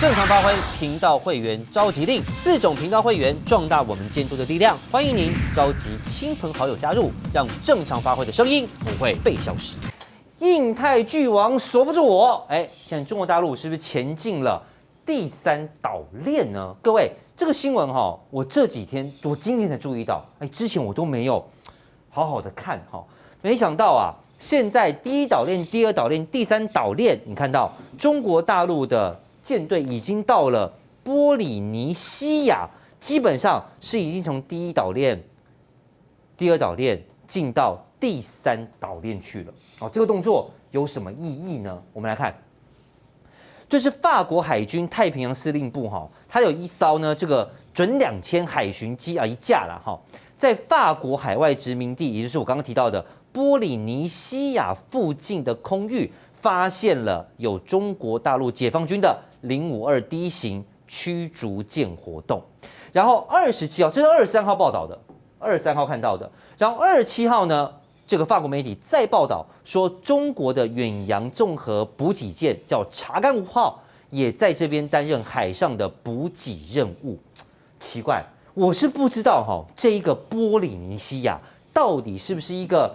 正常发挥，频道会员召集令，4种频道会员壮大我们监督的力量。欢迎您召集亲朋好友加入，让正常发挥的声音不会被消失。印太巨王锁不住我，现在中国大陆是不是前进了第3岛链呢？各位，这个新闻我这几天我今天才注意到，之前我都没有好好的看没想到啊，现在第1岛链、第2岛链、第3岛链，你看到中国大陆的舰队已经到了波里尼西亚，基本上是已经从第1岛链、第2岛链进到第3岛链去了。这个动作有什么意义呢？我们来看，这是法国海军太平洋司令部它有一艘呢这个准2000海巡机一架啦在法国海外殖民地，也就是我刚刚提到的波里尼西亚附近的空域，发现了有中国大陆解放军的052D 型驱逐舰活动。然后27号，这是23号报道的，23号看到的。然后27号呢，这个法国媒体再报道说，中国的远洋综合补给舰叫查干5号，也在这边担任海上的补给任务。奇怪，我是不知道这一个波里尼西亚到底是不是一个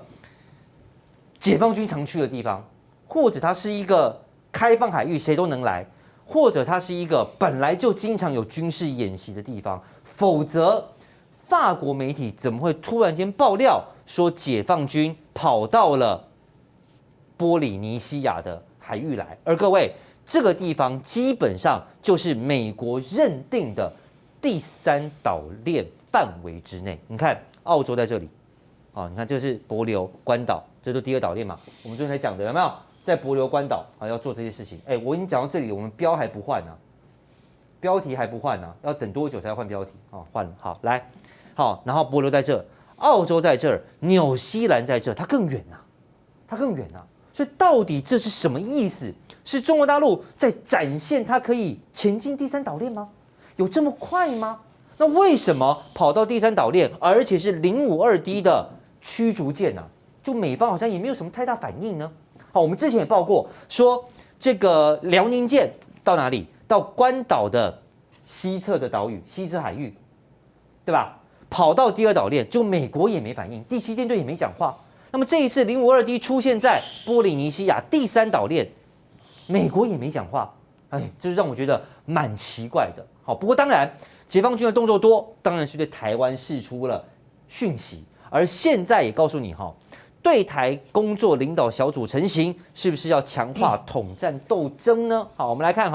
解放军常去的地方，或者它是一个开放海域谁都能来，或者它是一个本来就经常有军事演习的地方，否则法国媒体怎么会突然间爆料说解放军跑到了波里尼西亚的海域来？而各位，这个地方基本上就是美国认定的第3岛链范围之内。你看，澳洲在这里，你看这是帛琉、关岛，这都第2岛链嘛。我们昨天才讲的，有没有？在帛琉、关岛要做这些事情。我已经讲到这里，我们标还不换呢，标题还不换呢，要等多久才要换标题？换了，好来，然后帛琉在这，澳洲在这儿，纽西兰在这，它更远啊，它更远啊。所以到底这是什么意思？是中国大陆在展现它可以前进第3岛链吗？有这么快吗？那为什么跑到第3岛链，而且是052D 的驱逐舰啊？就美方好像也没有什么太大反应呢。我们之前也报过，说这个辽宁舰到哪里？到关岛的西侧的岛屿，西侧海域，对吧？跑到第2岛链，就美国也没反应，第7舰队也没讲话。那么这一次052D 出现在波里尼西亚第3岛链，美国也没讲话，就是让我觉得蛮奇怪的。不过当然，解放军的动作多，当然是对台湾释出了讯息，而现在也告诉你对台工作领导小组成型，是不是要强化统战斗争呢？好，我们来看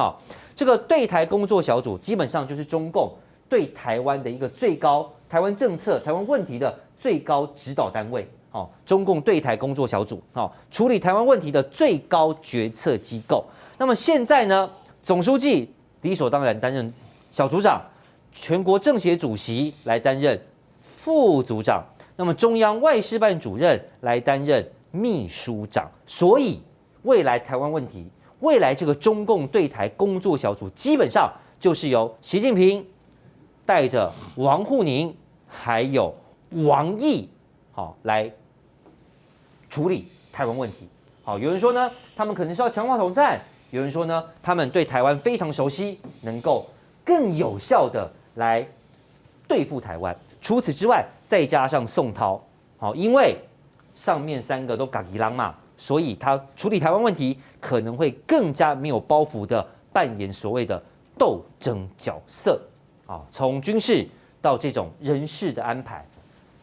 这个对台工作小组，基本上就是中共对台湾的一个最高台湾政策、台湾问题的最高指导单位。中共对台工作小组，处理台湾问题的最高决策机构。那么现在呢，总书记理所当然担任小组长，全国政协主席来担任副组长。那么中央外事办主任来担任秘书长，所以未来台湾问题，未来这个中共对台工作小组，基本上就是由习近平带着王沪宁还有王毅来处理台湾问题。有人说呢，他们可能是要强化统战；有人说呢，他们对台湾非常熟悉，能够更有效的来对付台湾。除此之外，再加上宋涛，因为上面3个都嘎吉郎嘛，所以他处理台湾问题可能会更加没有包袱的扮演所谓的斗争角色从军事到这种人事的安排，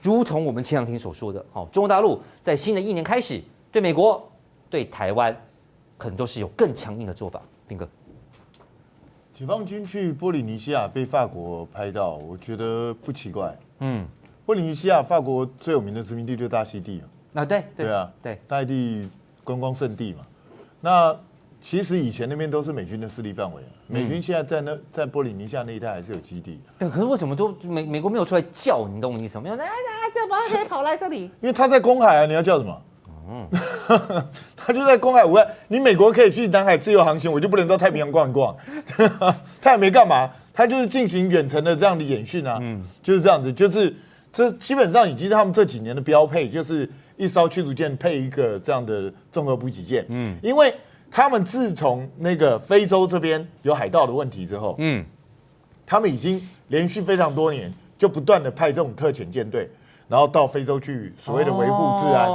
如同我们前2天所说的，中国大陆在新的1年开始，对美国、对台湾，可能都是有更强硬的做法。斌哥。解放军去波利尼西亚被法国拍到，我觉得不奇怪。波利尼西亚法国最有名的殖民地就是大溪地嘛。对啊，大溪地观光胜地嘛。那其实以前那边都是美军的势力范围，美军现在在波利尼西亚那一带还是有基地。对，可是为什么都美国没有出来叫？你懂我意思吗？没有，这帮谁跑来这里？因为他在公海啊，你要叫什么？他就在公海无碍，你美国可以去南海自由航行，我就不能到太平洋逛一逛。他也没干嘛，他就是进行远程的这样的演训啊，就是这样子，就是这基本上已经是他们这几年的标配，就是一艘驱逐舰配一个这样的综合补给舰。因为他们自从那个非洲这边有海盗的问题之后，他们已经连续非常多年就不断的派这种特遣舰队，然后到非洲去所谓的维护治安，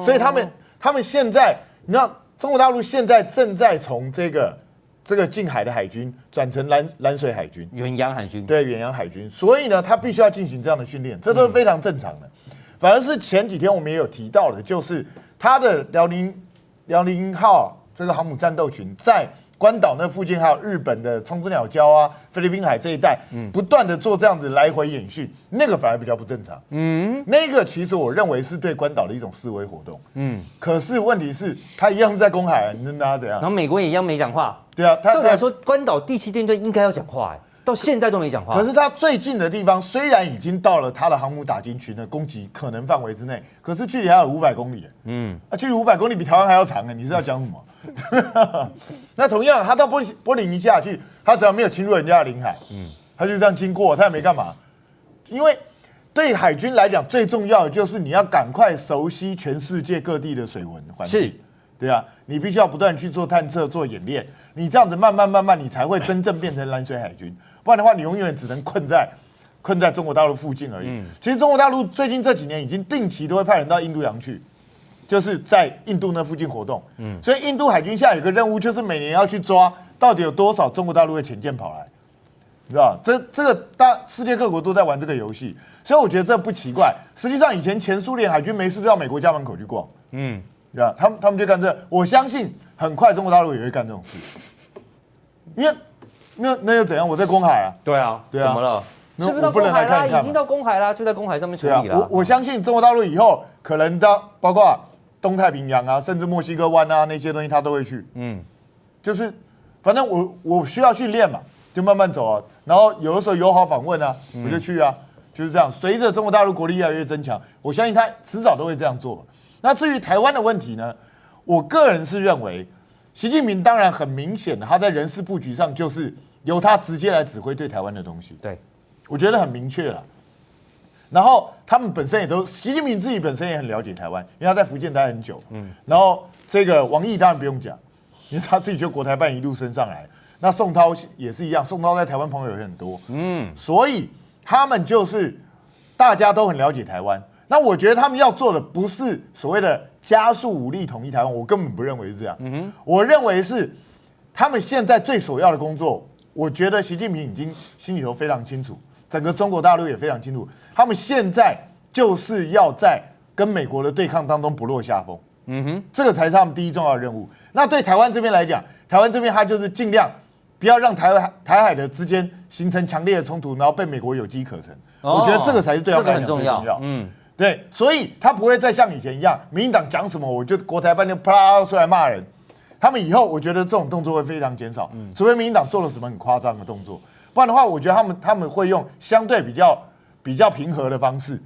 所以他们现在，你知道中国大陆现在正在从这个近海的海军转成蓝水海军、远洋海军，对，远洋海军，所以呢，他必须要进行这样的训练，这都是非常正常的。反而是前几天我们也有提到的，就是他的辽宁号这个航母战斗群在关岛那附近，还有日本的冲之鸟礁啊、菲律宾海这一带，不断的做这样子来回演训，那个反而比较不正常。那个其实我认为是对关岛的一种示威活动。可是问题是，他一样是在公海，你能拿他怎样？然后美国也一样没讲话。对啊，他来说，关岛第7舰队应该要讲话，到现在都没讲话。可是他最近的地方虽然已经到了他的航母打击群的攻击可能范围之内，可是距离还有500公里。距离500公里比台湾还要长你是要讲什么？那同样，他到波利尼西亚去，他只要没有侵入人家的领海，他就这样经过，他也没干嘛。因为对海军来讲，最重要的就是你要赶快熟悉全世界各地的水文环境。对啊，你必须要不断去做探测、做演练，你这样子慢慢，你才会真正变成蓝水海军。不然的话，你永远只能困在中国大陆附近而已。其实中国大陆最近这几年已经定期都会派人到印度洋去，就是在印度那附近活动。所以印度海军现在有个任务，就是每年要去抓到底有多少中国大陆的潜舰跑来，你知道这个世界各国都在玩这个游戏，所以我觉得这不奇怪。实际上以前前苏联海军没事就到美国家门口去逛，对吧？他们就干这，我相信很快中国大陆也会干这种事，因为那又怎样？我在公海啊。对啊，怎么了？是不是到公海啦？已经到公海啦，就在公海上面处理了。我相信中国大陆以后可能包括东太平洋啊，甚至墨西哥湾啊那些东西，他都会去。就是反正我需要训练嘛，就慢慢走啊。然后有的时候友好访问啊，我就去啊，就是这样。随着中国大陆国力越来越增强，我相信他迟早都会这样做。那至于台湾的问题呢，我个人是认为，习近平当然很明显的，他在人事布局上就是由他直接来指挥对台湾的东西。对，我觉得很明确了。然后他们本身也都，习近平自己本身也很了解台湾，因为他在福建待很久。然后这个王毅当然不用讲，因为他自己就国台办一路升上来。那宋涛也是一样，宋涛在台湾朋友也很多。所以他们就是大家都很了解台湾。那我觉得他们要做的不是所谓的加速武力统一台湾，我根本不认为是这样。我认为是他们现在最首要的工作。我觉得习近平已经心里头非常清楚，整个中国大陆也非常清楚，他们现在就是要在跟美国的对抗当中不落下风。这个才是他们第一重要的任务。那对台湾这边来讲，台湾这边他就是尽量不要让台海的之间形成强烈的冲突，然后被美国有机可乘。我觉得这个才是对他们来讲最重要。对，所以他不会再像以前一样，民进党讲什么，我就国台办就啪啦出来骂人。他们以后我觉得这种动作会非常减少，除非民进党做了什么很夸张的动作，不然的话，我觉得他们会用相对比较平和的方式，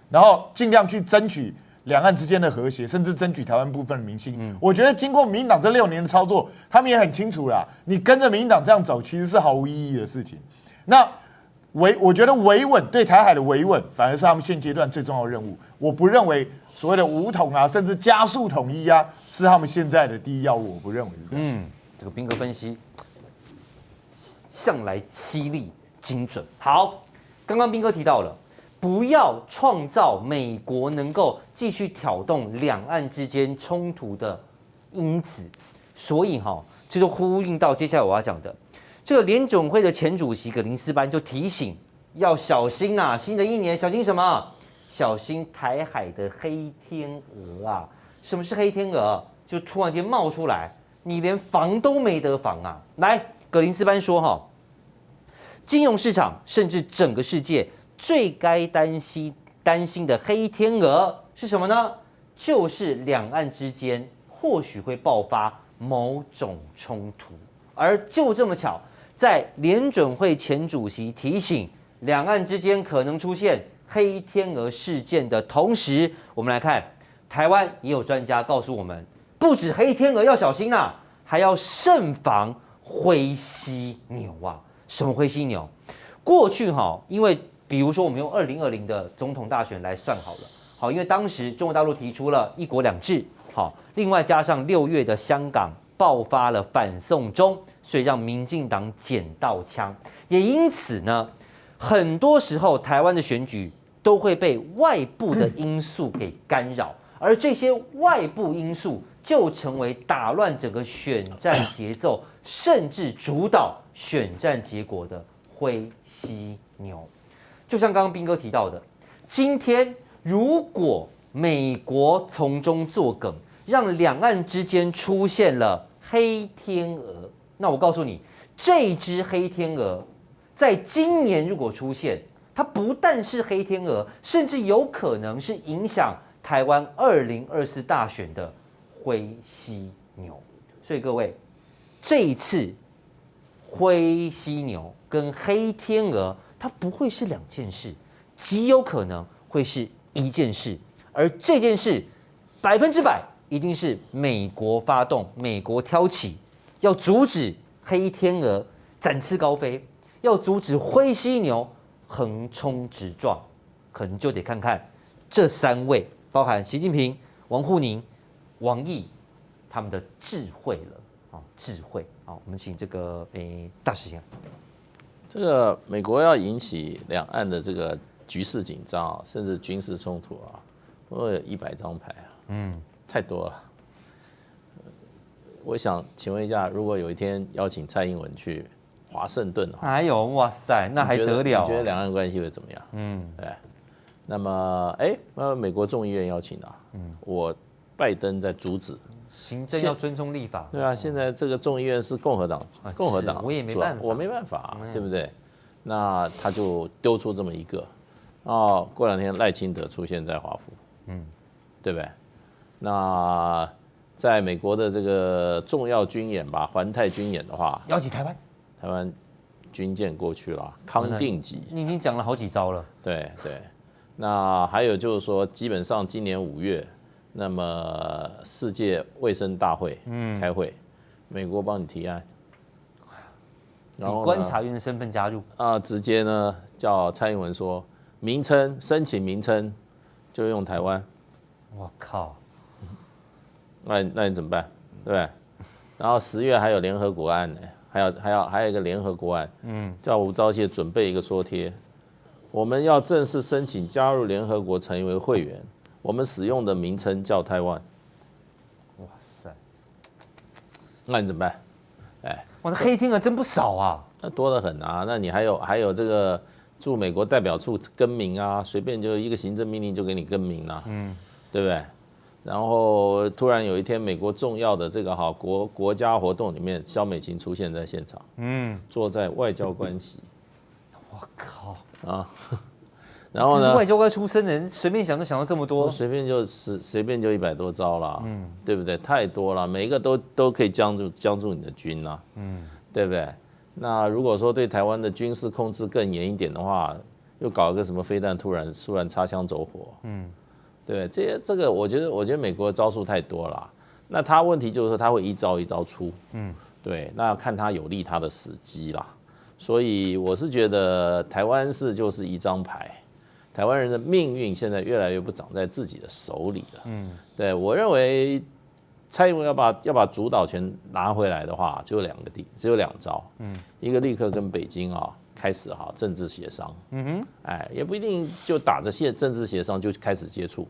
然后尽量去争取两岸之间的和谐，甚至争取台湾部分的民心。我觉得经过民进党这6年的操作，他们也很清楚啦，你跟着民进党这样走，其实是毫无意义的事情。那我觉得维稳对台海的维稳，反而是他们现阶段最重要的任务。我不认为所谓的武统啊，甚至加速统一啊，是他们现在的第一要务。我不认为是这样。这个彬哥分析向来犀利精准。好，刚刚彬哥提到了，不要创造美国能够继续挑动两岸之间冲突的因子，所以这就呼应到接下来我要讲的。这个联总会的前主席葛林斯班就提醒要小心啊，新的一年小心什么？小心台海的黑天鹅啊！什么是黑天鹅？就突然间冒出来，你连防都没得防啊！来，葛林斯班说金融市场甚至整个世界最该担心的黑天鹅是什么呢？就是两岸之间或许会爆发某种冲突，而就这么巧。在联准会前主席提醒两岸之间可能出现黑天鹅事件的同时，我们来看台湾也有专家告诉我们，不止黑天鹅要小心啊，还要慎防灰犀牛啊。什么灰犀牛？过去因为比如说我们用2020的总统大选来算好了，因为当时中国大陆提出了1国2制，另外加上6月的香港爆发了反送中，所以让民进党捡到枪。也因此呢，很多时候台湾的选举都会被外部的因素给干扰，而这些外部因素就成为打乱整个选战节奏，甚至主导选战结果的灰犀牛。就像刚刚彬哥提到的，今天如果美国从中作梗，让两岸之间出现了黑天鹅，那我告诉你，这只黑天鹅在今年如果出现，它不但是黑天鹅，甚至有可能是影响台湾2024大选的灰犀牛。所以各位，这一次灰犀牛跟黑天鹅，它不会是两件事，极有可能会是一件事，而这件事100%一定是美国发动，美国挑起，要阻止黑天鹅展翅高飞，要阻止灰犀牛横冲直撞，可能就得看看这3位，包含习近平、王沪宁、王毅他们的智慧了。智慧。好，我们请这个大使先。这个美国要引起两岸的这个局势紧张甚至军事冲突我有100张牌太多了。我想请问一下，如果有一天邀请蔡英文去华盛顿，哎呦，哇塞，那还得了？你觉得两岸关系会怎么样？对。那么，美国众议院邀请我拜登在阻止。行政要尊重立法。对啊，现在这个众议院是共和党，我也没办法，我没办法，对不对？那他就丢出这么一个，过2天赖清德出现在华府，对不对？那在美国的这个重要军演吧，环太军演的话，邀请台湾军舰过去了，康定级，你已经讲了好几招了。对。那还有就是说，基本上今年5月，那么世界卫生大会开会，美国帮你提案，然后以观察员的身份加入直接呢叫蔡英文说，申请名称就用台湾。我靠！那你怎么办？对不对？然后10月还有联合国案呢，还有一个联合国案，叫吴钊燮准备一个说帖，我们要正式申请加入联合国成为会员，我们使用的名称叫台湾。哇塞！那你怎么办？哇，那黑天鹅真不少啊！那多得很啊！那你还有这个驻美国代表处更名随便就一个行政命令就给你更名对不对？然后突然有一天，美国重要的这个国家活动里面，萧美琴出现在现场，坐在外交官席。我靠然后呢？是外交官出身的人，随便想都想到这么多，随便就100多招了，对不对？太多了，每一个都可以僵住你的军对不对？那如果说对台湾的军事控制更严一点的话，又搞一个什么飞弹突然擦枪走火，对，这个我觉得美国的招数太多了。那他问题就是说他会一招一招出，对，那看他有利他的时机啦。所以我是觉得台湾就是一张牌，台湾人的命运现在越来越不掌在自己的手里了。对，我认为蔡英文要把主导权拿回来的话，只有2招，一个立刻跟北京开始政治协商，也不一定就打着政治协商就开始接触，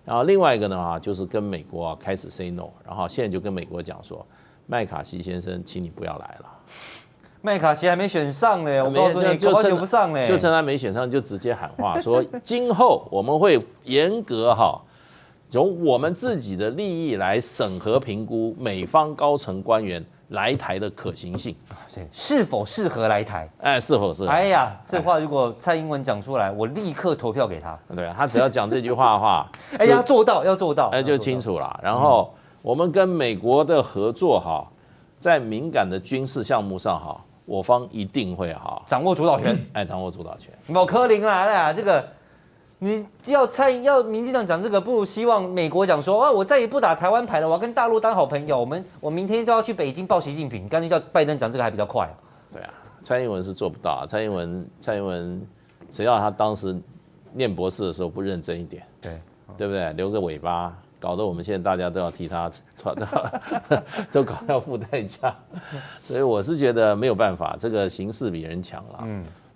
然后另外一个呢就是跟美国开始 say no， 然后现在就跟美国讲说，麦卡锡先生，请你不要来了。麦卡锡还没选上呢，我告诉你，就选不上呢。就趁他没选上，就直接喊话说，今后我们会严格从我们自己的利益来审核评估美方高层官员来台的可行性，是否适合来台？是否适合？哎呀，这话如果蔡英文讲出来，我立刻投票给他。对，他只要讲这句话的话，要做到，就清楚了。然后我们跟美国的合作在敏感的军事项目上我方一定会掌握主导权。掌握主导权。某柯林啦，这个你要民进党讲这个，不如希望美国讲说，我再也不打台湾牌了，我要跟大陆当好朋友。我明天就要去北京抱习近平。干脆叫拜登讲这个还比较快。对啊，蔡英文是做不到。蔡英文只要他当时念博士的时候不认真一点，对不对？留个尾巴搞得我们现在大家都要替他都要付代价，所以我是觉得没有办法，这个形势比人强啦。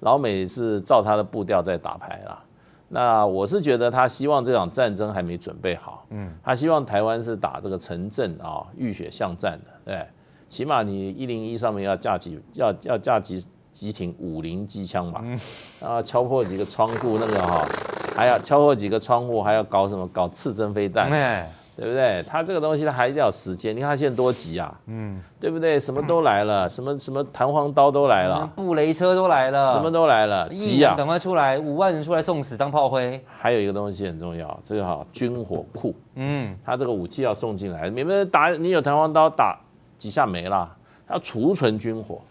老美是照他的步调在打牌啦。那我是觉得他希望这场战争还没准备好，他希望台湾是打这个城镇啊，浴血巷战的，对，起码你101上面要架几挺50机枪嘛，敲破几个窗户那个还要敲破几个窗户，还要搞什么搞刺针飞弹，对不对？他这个东西他还要时间，你看他现在多急啊，对不对？什么都来了，什么弹簧刀都来了，布雷车都来了，什么都来了，急啊！赶快出来，5万人出来送死当炮灰。还有一个东西很重要，这个军火库，他这个武器要送进来，你们打你有弹簧刀打几下没啦，要储存军火，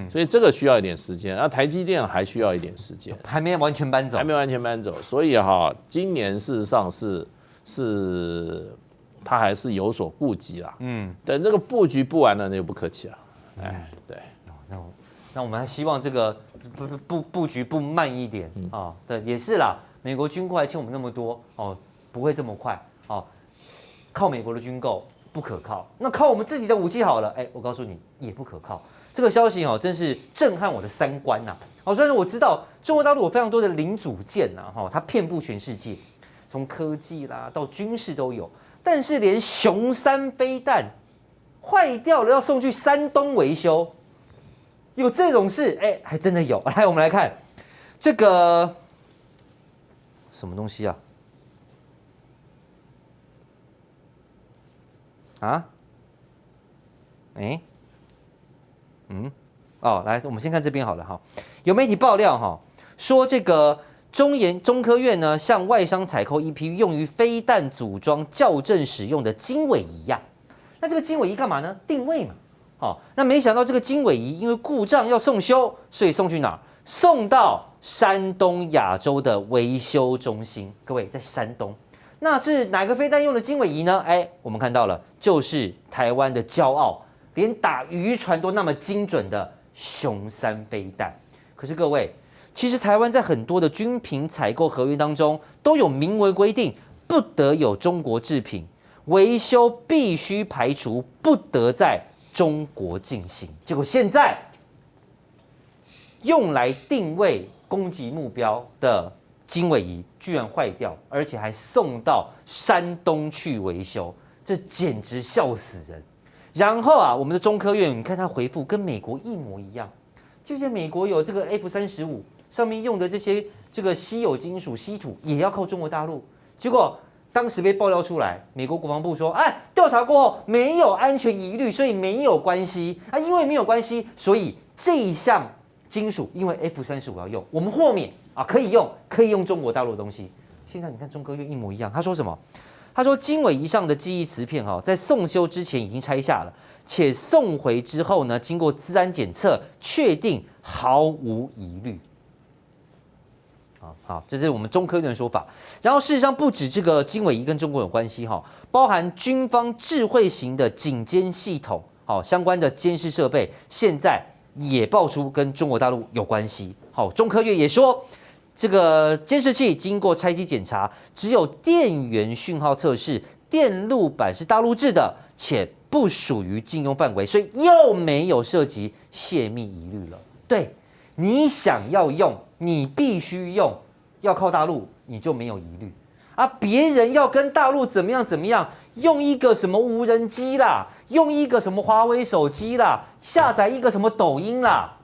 所以这个需要一点时间，然后台积电还需要一点时间，还没完全搬走，所以今年事实上是。他还是有所顾忌啦，等这个布局布完了，那就不客气了，对。那我们还希望这个布局布慢一点啊，对，也是啦。美国军购还欠我们那么多哦，不会这么快哦。靠美国的军购不可靠，那靠我们自己的武器好了，我告诉你也不可靠。这个消息真是震撼我的三观呐！虽然说我知道中国大陆有非常多的零组件呐，它遍布全世界，从科技啦到军事都有。但是连雄三飞弹坏掉了要送去山东维修，有这种事？还真的有。来，我们来看这个什么东西啊？来，我们先看这边好了哈。有媒体爆料说这个。中科院呢向外商采购一批用于飞弹组装校正使用的经纬仪呀。那这个经纬仪干嘛呢？定位嘛。那没想到这个经纬仪因为故障要送修，所以送去哪儿？送到山东亚洲的维修中心。各位在山东，那是哪个飞弹用的经纬仪呢？我们看到了，就是台湾的骄傲，连打渔船都那么精准的雄三飞弹。可是各位。其实台湾在很多的军品采购合约当中都有明文规定，不得有中国制品，维修必须排除，不得在中国进行。结果现在用来定位攻击目标的经纬仪居然坏掉，而且还送到山东去维修，这简直笑死人。然后我们的中科院，你看他回复跟美国一模一样，就像美国有这个 F-35。上面用的这个稀有金属稀土也要靠中国大陆，结果当时被爆料出来，美国国防部说，调查过后没有安全疑虑，所以没有关系因为没有关系，所以这一项金属因为 F-35要用，我们豁免可以用中国大陆的东西。现在你看中科院一模一样，他说什么？他说经纬仪上的记忆磁片在送修之前已经拆下了，且送回之后呢，经过资安检测，确定毫无疑虑。好，这是我们中科院的说法。然后事实上不止这个经纬仪跟中国有关系包含军方智慧型的警监系统，相关的监视设备现在也爆出跟中国大陆有关系。中科院也说，这个监视器经过拆机检查，只有电源讯号测试，电路板是大陆制的，且不属于禁用范围，所以又没有涉及泄密疑虑了。对，你想要用，你必须用。要靠大陆，你就没有疑虑别人要跟大陆怎么样，用一个什么无人机啦，用一个什么华为手机啦，下载一个什么抖音啦，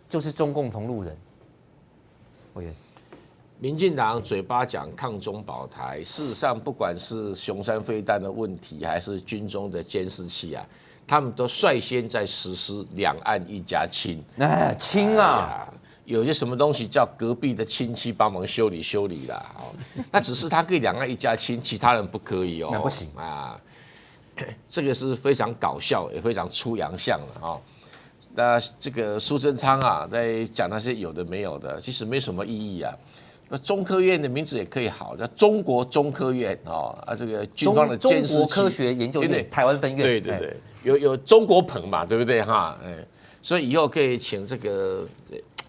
就是中共同路人。委员，民进党嘴巴讲抗中保台，事实上不管是雄三飞弹的问题，还是军中的监视器他们都率先在实施两岸一家亲。亲有些什么东西叫隔壁的亲戚帮忙修理啦，那只是他可以两岸一家亲，其他人不可以那不行这个是非常搞笑，也非常出洋相的那这个苏贞昌在讲那些有的没有的，其实没什么意义那中科院的名字也可以好，叫中国中科院这个军方的监视器，中国科学研究院台湾分院，对，有中国棚嘛，对不对所以以后可以请这个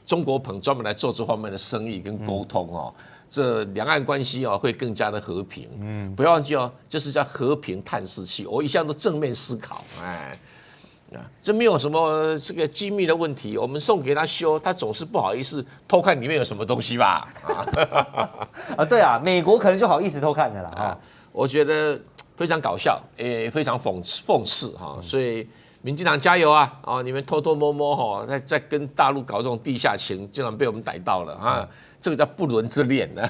中国棚专门来做这方面的生意跟沟通这两岸关系会更加的和平。不要忘记这是叫和平探视器。我一向都正面思考，这没有什么这个机密的问题，我们送给他修，他总是不好意思偷看里面有什么东西吧？对啊，美国可能就好意思偷看的啦。我觉得非常搞笑，也非常讽刺哈。所以民进党加油啊！你们偷偷摸摸在跟大陆搞这种地下情，竟然被我们逮到了啊！这个叫不伦之恋呢。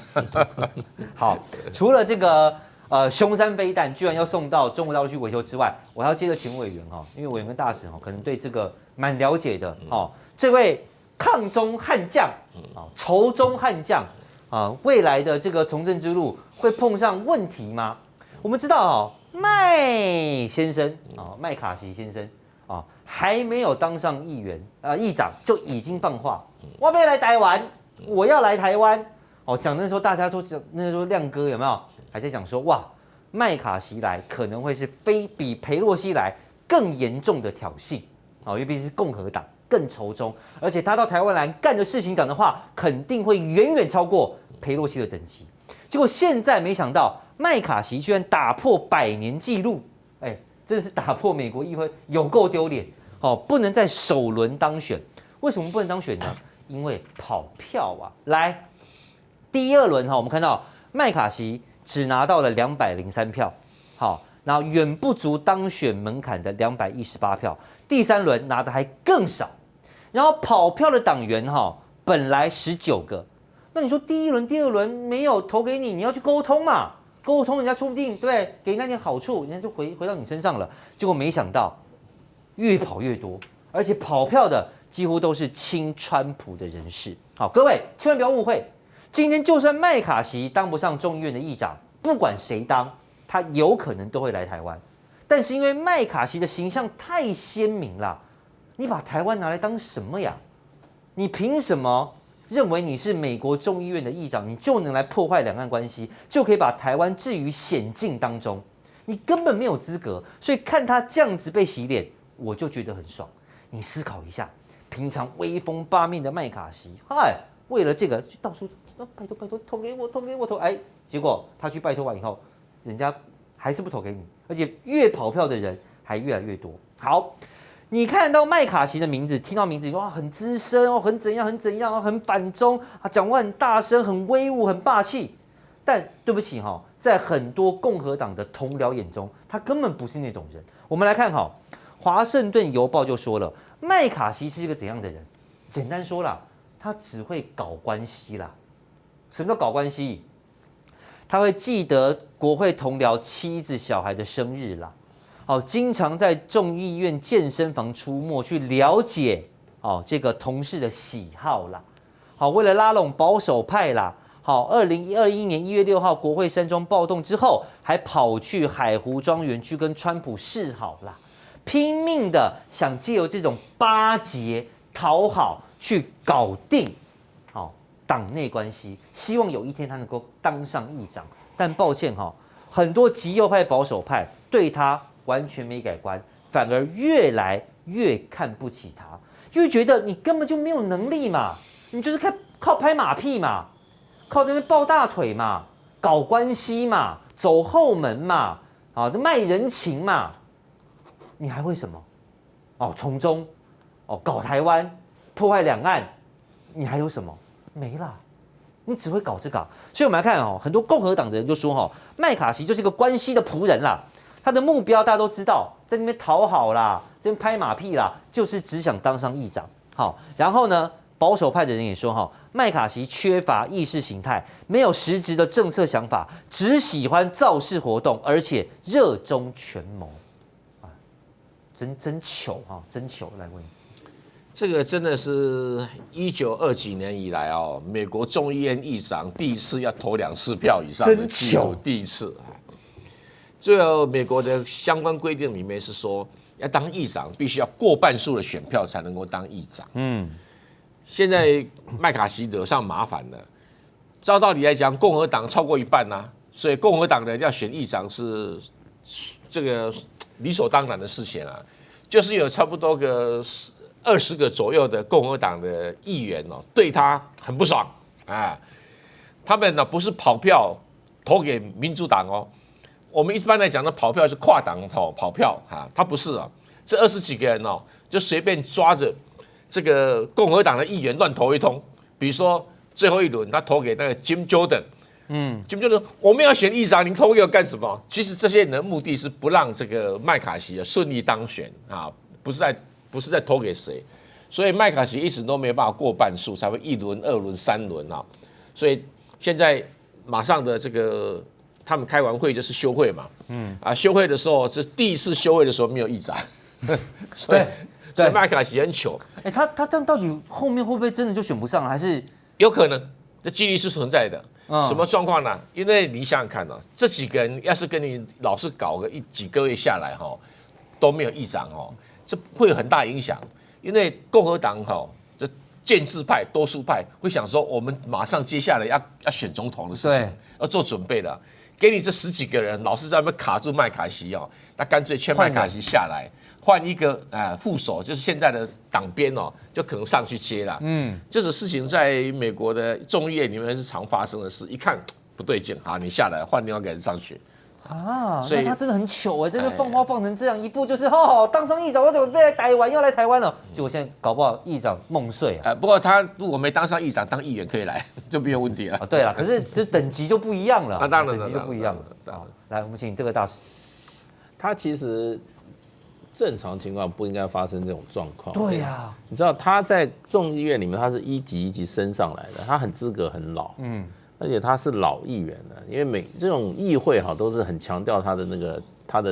好，除了这个。凶山飞弹居然要送到中国大陆去维修之外，我要接着请委员因为委员跟大使可能对这个蛮了解的这位抗中悍将仇中悍将未来的这个从政之路会碰上问题吗？我们知道麦先生麦卡锡先生还没有当上议长就已经放话，我要来台湾，我要来台湾讲的时候大家都讲，那时候亮哥有没有？还在讲说哇，麦卡锡来可能会是比裴洛西来更严重的挑衅因为毕竟是共和党更仇中，而且他到台湾来干的事情讲的话，肯定会远远超过裴洛西的等级。结果现在没想到麦卡锡居然打破100年纪录，真的是打破美国议会，有够丢脸不能在首轮当选。为什么不能当选呢？因为跑票啊。来，第2轮我们看到麦卡锡只拿到了203票，然后远不足当选门槛的218票。第3轮拿的还更少，然后跑票的党员本来19个，那你说第1轮、第2轮没有投给你，你要去沟通嘛？沟通人家说不定对给人家点好处，人家就回到你身上了。结果没想到越跑越多，而且跑票的几乎都是亲川普的人士。好，各位千万不要误会。今天就算麦卡锡当不上众议院的议长，不管谁当，他有可能都会来台湾。但是因为麦卡锡的形象太鲜明了，你把台湾拿来当什么呀？你凭什么认为你是美国众议院的议长，你就能来破坏两岸关系，就可以把台湾置于险境当中？你根本没有资格。所以看他这样子被洗脸，我就觉得很爽。你思考一下，平常威风八面的麦卡锡，为了这个就到处拜托投给我，结果他去拜托完以后，人家还是不投给你，而且越跑票的人还越来越多。好，你看到麦卡锡的名字，听到名字哇，很资深很怎样，很反中讲话很大声，很威武，很霸气。但对不起在很多共和党的同僚眼中，他根本不是那种人。我们来看华盛顿邮报就说了，麦卡锡是一个怎样的人？简单说啦，他只会搞关系啦。什么叫搞关系？他会记得国会同僚妻子小孩的生日啦，经常在众议院健身房出没，去了解这个同事的喜好啦。为了拉拢保守派啦，2021年1月6号国会山庄暴动之后，还跑去海湖庄园去跟川普示好啦，拼命的想借由这种巴结讨好去搞定党内关系，希望有一天他能够当上议长。但抱歉很多极右派保守派对他完全没改观，反而越来越看不起他，因为觉得你根本就没有能力嘛，你就是靠拍马屁嘛，靠这边抱大腿嘛，搞关系嘛，走后门嘛，卖人情嘛，你还会什么？从中搞台湾，破坏两岸，你还有什么？没啦，你只会搞这个。所以我们来看很多共和党的人就说麦卡锡就是一个关系的仆人啦，他的目标大家都知道，在那边讨好啦，这边拍马屁啦，就是只想当上议长。然后呢，保守派的人也说麦卡锡缺乏意识形态，没有实质的政策想法，只喜欢造势活动，而且热衷权谋。真糗真糗，来问你。这个真的是1920几年以来美国众议院议长第一次要投2次票以上的记录，第一次。最后美国的相关规定里面是说，要当议长必须要过半数的选票才能够当议长。现在麦卡锡惹上麻烦了，照道理来讲，共和党超过一半所以共和党人要选议长是这个理所当然的事情就是有差不多个20个左右的共和党的议员对他很不爽他们呢不是跑票投给民主党哦，我们一般来讲的跑票是跨党跑票啊，他不是啊，这20几个人哦，就随便抓着这个共和党的议员乱投一通，比如说最后一轮他投给那个 Jim Jordan。Jim Jordan， 我们要选议长，您投给我干什么？其实这些人的目的是不让这个麦卡锡顺利当选啊，不是在投给谁，所以麦卡锡一直都没有办法过半数，才会1轮、2轮、3轮啊。所以现在马上的这个他们开完会就是休会嘛，休会的时候是第一次休会的时候没有议长，所以麦卡锡很糗。他到底后面会不会真的就选不上，还是有可能？这几率是存在的。什么状况呢？因为你想想看啊，这几个人要是跟你老是搞个几个月下来都没有议长这会有很大影响。因为共和党这建制派、多数派会想说，我们马上接下来要选总统的事情，要做准备的。给你这10几个人，老是在那边卡住麦卡锡那干脆劝麦卡锡下来，换一个副手，就是现在的党鞭就可能上去接了。这种事情在美国的众议院里面是常发生的事。一看不对劲，好，你下来换另外一个人上去。所以他真的很糗真的放话放成这样，一副就是当上议长，我准备来台湾，要来台湾了。结果现在搞不好议长梦碎不过他如果没当上议长，当议员可以来，就没有问题了。对了，可是这等级就不一样了。当然等级就不一样了。来，我们请这个大使。他其实正常情况不应该发生这种状况。对呀，你知道他在众议院里面，他是一级一级升上来的，他很资格很老，而且他是老议员了，因为这种议会都是很强调他的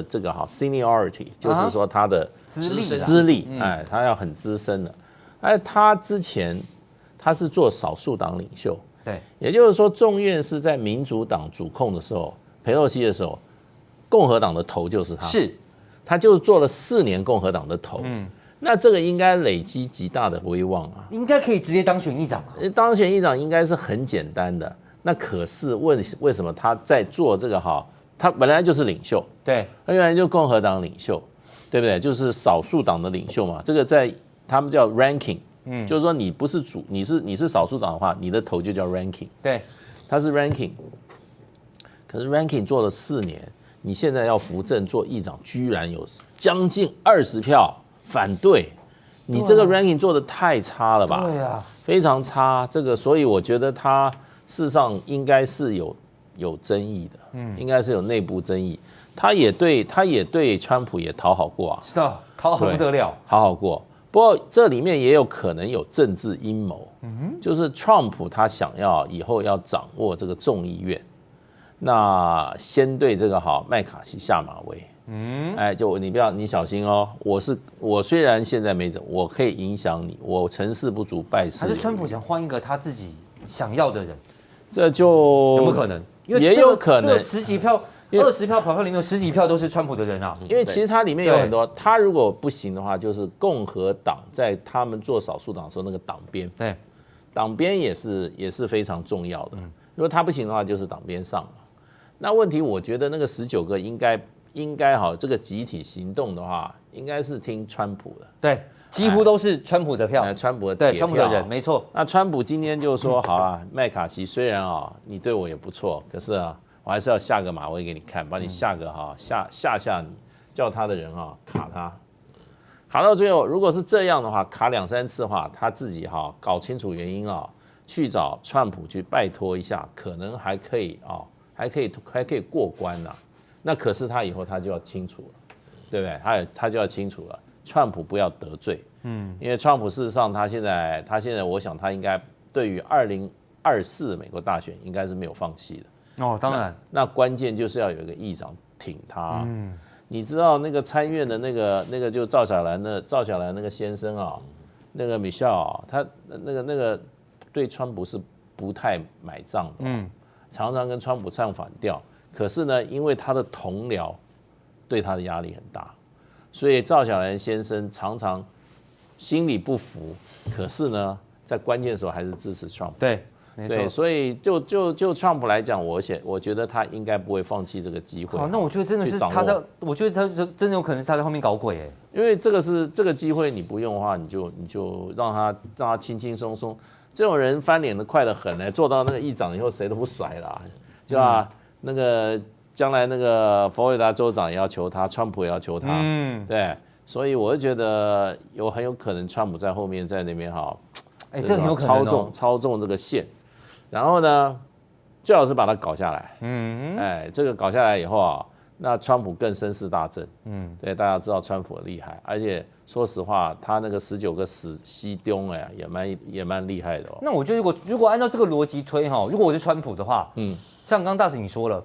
这个seniority， 就是说他的资历，他要很资深的。他之前他是做少数党领袖，对，也就是说众院是在民主党主控的时候，裴洛西的时候，共和党的头就是他，他就做了4年共和党的头，那这个应该累积极大的威望啊，应该可以直接当选议长啊。当选议长应该是很简单的。那可是为什么他在做这个他本来就是领袖，对，他原来就共和党领袖，对不对？就是少数党的领袖嘛。这个在他们叫 ranking，就是说你不是你是少数党的话，你的头就叫 ranking，对，他是 ranking， 可是 ranking 做了4年，你现在要扶正做议长，居然有将近20票反对，你这个 ranking 做得太差了吧？对啊，非常差。这个，所以我觉得他事实上应该是有争议的，应该是有内部争议。他也对川普也讨好过啊，知道讨好不得了，讨好过。不过这里面也有可能有政治阴谋，就是川普他想要以后要掌握这个众议院，那先对这个麦卡锡下马威，就你小心哦，我虽然现在没整，我可以影响你，我成事不足败事有余。还是川普想换一个他自己想要的人？这就有没有可能？也有可能10几票、20票跑票里面有10几票都是川普的人啊。因为其实它里面有很多，他如果不行的话，就是共和党在他们做少数党的时候那个党鞭，对，党鞭也是非常重要的。如果他不行的话，就是党鞭上了。那问题我觉得那个19个应该这个集体行动的话，应该是听川普的。对。几乎都是川普的票，川普的铁票，对，川普的人，没错。那川普今天就说：“好了，麦卡锡虽然你对我也不错，可是我还是要下个马威给你看，把你下个吓你，叫他的人卡他，卡到最后，如果是这样的话，卡2、3次的话，他自己搞清楚原因去找川普去拜托一下，可能还可以过关呐。那可是他以后他就要清楚了，对不对？他就要清楚了。”川普不要得罪，因为川普事实上他现在我想他应该对于2024美国大选应该是没有放弃的。当然，那关键就是要有一个议长挺他。你知道那个参院的那个就赵小兰那个先生那个 Michelle 他那个对川普是不太买账的，常常跟川普唱反调。可是呢，因为他的同僚对他的压力很大。所以赵小兰先生常常心里不服，可是呢，在关键的时候还是支持 Trump。对，对，所以就川普来讲，我觉得他应该不会放弃这个机会。好，那我觉得真的是他在，我觉得他真的有可能是他在后面搞鬼哎。因为这个机会你不用的话，你就让他轻轻松松。这种人翻脸的快得很呢，做到那个议长以后谁都不甩了，就那个将来那个佛罗里达州长也要求他，川普也要求他，对。所以我就觉得很有可能川普在后面在那边这个很有可能操纵这个线，然后呢，最好是把它搞下来，这个搞下来以后那川普更声势大振，对，大家知道川普的厉害，而且说实话，他那个19个死西丢也蛮厉害的哦。那我觉得如果按照这个逻辑推如果我是川普的话，像刚刚大使你说了，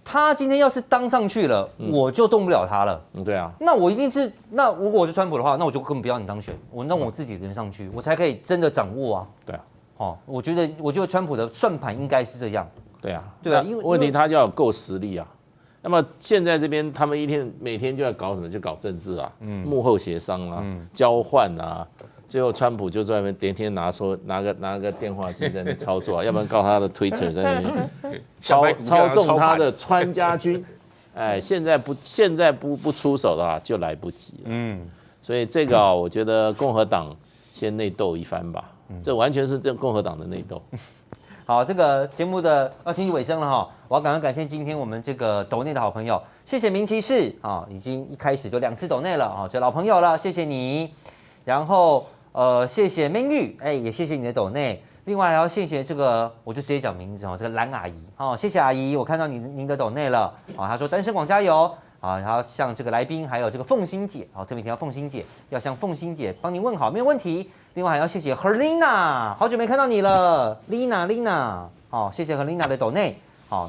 他今天要是当上去了，我就动不了他了。对啊，那我一定是，那如果我是川普的话，那我就根本不要你当选，我让我自己人上去，我才可以真的掌握啊。对啊，我觉得川普的算盘应该是这样。对啊，因为问题他就要有够实力啊。那么现在这边他们每天就要搞什么？就搞政治啊，幕后协商啊，交换啊。最后川普就在那边天天拿个电话机在那边操作，要不然告他的 Twitter 在那边操纵他的川家军。现在不出手的话就来不及了。所以这个我觉得共和党先内斗一番吧，这完全是共和党的内斗。好，这个节目的要进行尾声了我要感谢今天我们这个斗内的好朋友，谢谢名骑士已经一开始就2次斗内了这老朋友了，谢谢你。然后谢谢 Man 玉，也谢谢你的斗内。另外还要谢谢这个，我就直接讲名字这个蓝阿姨谢谢阿姨，我看到您的斗内了她说单身广加油然后向这个来宾还有这个凤欣姐特别提到凤欣姐，要向凤欣姐帮您问好，没有问题。另外还要谢谢 Herlina， 好久没看到你了 ，Lina， 谢谢 Herlina 的斗内。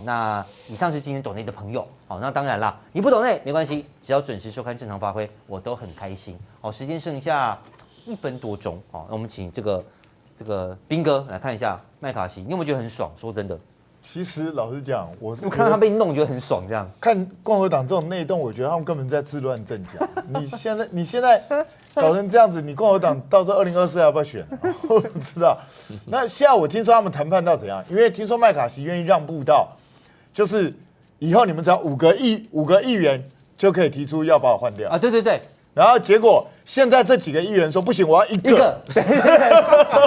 那以上是今天斗内的朋友那当然啦，你不斗内没关系，只要准时收看正常发挥，我都很开心时间剩下1分多钟那我们请这个彬哥来看一下麦卡锡，你有没有觉得很爽？说真的，其实老实讲，我看到他被弄，觉得很爽。这样看共和党这种内斗，我觉得他们根本在自乱阵脚。你现在搞成这样子，你共和党到时候2024要不要选？我不知道。那现在我听说他们谈判到怎样？因为听说麦卡锡愿意让步到，就是以后你们只要5个议员就可以提出要把我换掉对。然后结果现在这几个议员说不行，我要一个。对，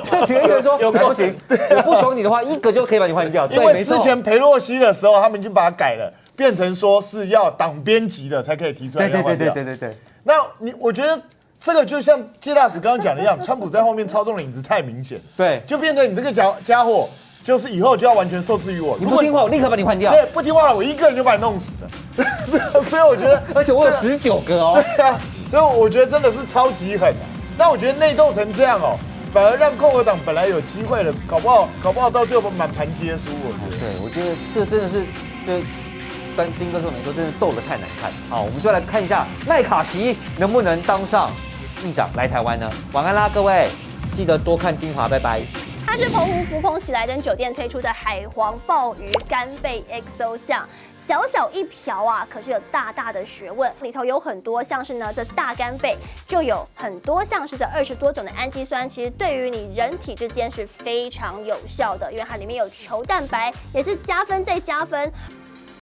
这几个议员说不行，我不爽你的话，1个就可以把你换掉。因为之前裴洛西的时候，他们已经把它改了，变成说是要党编辑的才可以提出来要换掉。对。那我觉得这个就像介大使刚刚讲的一样，川普在后面操纵的影子太明显，对，就变成你这个家伙，就是以后就要完全受制于我。你不听话，我立刻把你换掉。对，不听话了，我1个人就把你弄死了。所以我觉得，而且我有19个对啊，所以我觉得真的是超级狠。那我觉得内斗成这样反而让共和党本来有机会了，搞不好到最后满盘皆输。我觉得这真的是对彬哥说没错，真的斗得太难看。我们就来看一下麦卡锡能不能当上议长来台湾呢？晚安啦，各位，记得多看精华，拜拜。它是澎湖福朋喜来登酒店推出的海皇鲍鱼干贝 XO 酱，小小一瓢可是有大大的学问，里头有很多像是呢这大干贝就有很多像是这20多种的氨基酸，其实对于你人体之间是非常有效的，因为它里面有球蛋白，也是加分再加分。